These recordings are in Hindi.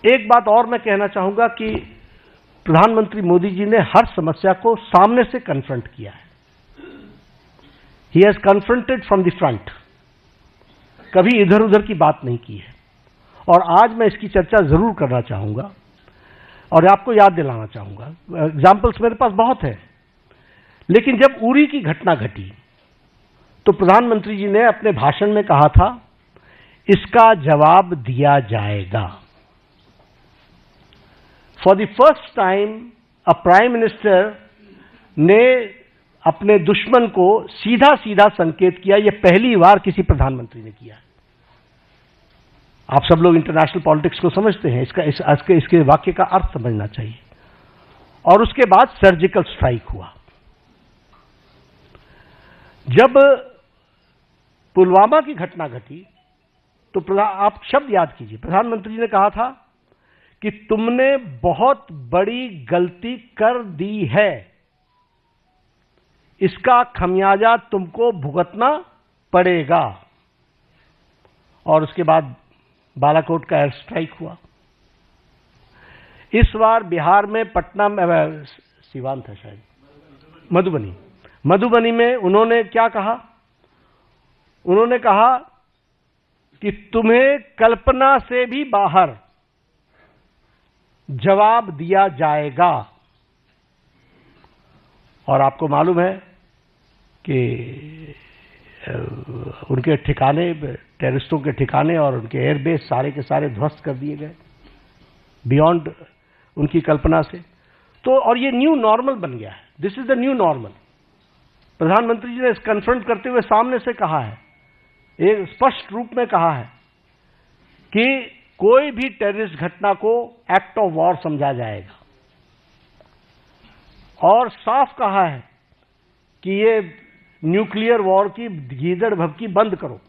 एक बात और मैं कहना चाहूंगा कि प्रधानमंत्री मोदी जी ने हर समस्या को सामने से कन्फ्रंट किया है। He has confronted from the front, कभी इधर उधर की बात नहीं की है। और आज मैं इसकी चर्चा जरूर करना चाहूंगा और आपको याद दिलाना चाहूंगा। एग्जाम्पल्स मेरे पास बहुत है, लेकिन जब उरी की घटना घटी तो प्रधानमंत्री जी ने अपने भाषण में कहा था, इसका जवाब दिया जाएगा। For the first time a prime minister ने अपने दुश्मन को सीधा सीधा संकेत किया। यह पहली बार किसी प्रधानमंत्री ने किया। आप सब लोग इंटरनेशनल पॉलिटिक्स को समझते हैं, इसके वाक्य का अर्थ समझना चाहिए। और उसके बाद सर्जिकल स्ट्राइक हुआ। जब पुलवामा की घटना घटी तो आप शब्द याद कीजिए, प्रधानमंत्री जी ने कहा था कि तुमने बहुत बड़ी गलती कर दी है, इसका खमियाजा तुमको भुगतना पड़ेगा। और उसके बाद बालाकोट का एयर स्ट्राइक हुआ। इस बार बिहार में पटना में, सीवान था शायद, मधुबनी में उन्होंने क्या कहा? उन्होंने कहा कि तुम्हें कल्पना से भी बाहर जवाब दिया जाएगा। और आपको मालूम है कि उनके ठिकाने, टेररिस्टों के ठिकाने और उनके एयरबेस सारे के सारे ध्वस्त कर दिए गए, बियॉन्ड उनकी कल्पना से। तो और ये न्यू नॉर्मल बन गया है। This is the new normal. प्रधानमंत्री जी ने इस कन्फ्रंट करते हुए सामने से कहा है, एक स्पष्ट रूप में कहा है कि कोई भी टेररिस्ट घटना को एक्ट ऑफ वॉर समझा जाएगा। और साफ कहा है कि ये न्यूक्लियर वॉर की गीदड़ भभकी बंद करो।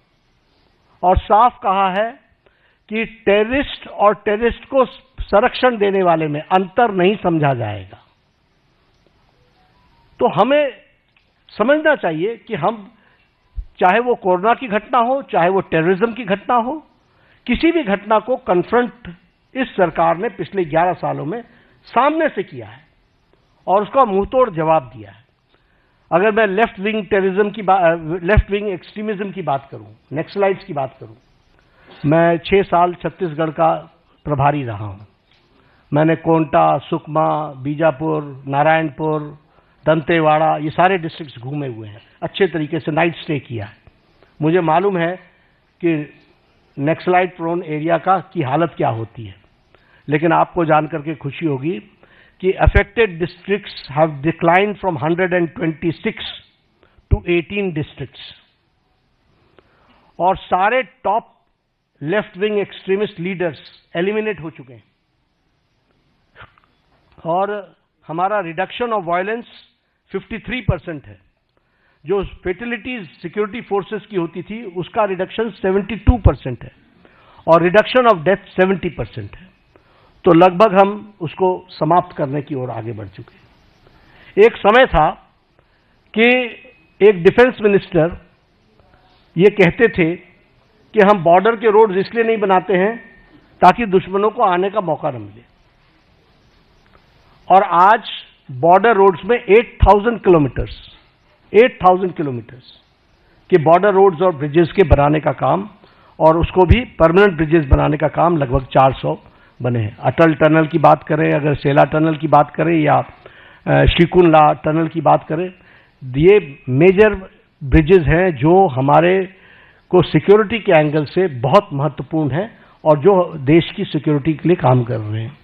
और साफ कहा है कि टेररिस्ट और टेररिस्ट को संरक्षण देने वाले में अंतर नहीं समझा जाएगा। तो हमें समझना चाहिए कि हम, चाहे वो कोरोना की घटना हो, चाहे वो टेररिज्म की घटना हो, किसी भी घटना को कन्फ्रंट इस सरकार ने पिछले 11 सालों में सामने से किया है और उसका मुंहतोड़ जवाब दिया है। अगर मैं लेफ्ट विंग टेररिज्म की लेफ्ट विंग एक्सट्रीमिज्म की बात करूं, नक्सलाइट्स की बात करूं, मैं 6 साल छत्तीसगढ़ का प्रभारी रहा हूं। मैंने कोंटा, सुकमा, बीजापुर, नारायणपुर, दंतेवाड़ा, ये सारे डिस्ट्रिक्ट्स घूमे हुए हैं, अच्छे तरीके से नाइट स्टे किया है। मुझे मालूम है कि नक्सलाइट प्रोन एरिया की हालत क्या होती है। लेकिन आपको जानकर के खुशी होगी कि affected districts have declined from 126 to 18 districts. और सारे top left wing extremist leaders eliminate हो चुके हैं। और हमारा रिडक्शन ऑफ वायलेंस 53% है। जो फेटिलिटीज सिक्योरिटी फोर्सेस की होती थी उसका रिडक्शन 72% है और रिडक्शन ऑफ डेथ 70% है। तो लगभग हम उसको समाप्त करने की ओर आगे बढ़ चुके हैं। एक समय था कि एक डिफेंस मिनिस्टर ये कहते थे कि हम बॉर्डर के रोड्स इसलिए नहीं बनाते हैं ताकि दुश्मनों को आने का मौका न मिले। और आज बॉर्डर रोड्स में 8,000 किलोमीटर्स के बॉर्डर रोड्स और ब्रिजेस के बनाने का काम, और उसको भी परमानेंट ब्रिजेस बनाने का काम लगभग 400 बने हैं। अटल टनल की बात करें, अगर सेला टनल की बात करें या श्रीकुंडला टनल की बात करें, ये मेजर ब्रिजेस हैं जो हमारे को सिक्योरिटी के एंगल से बहुत महत्वपूर्ण है और जो देश की सिक्योरिटी के लिए काम कर रहे हैं।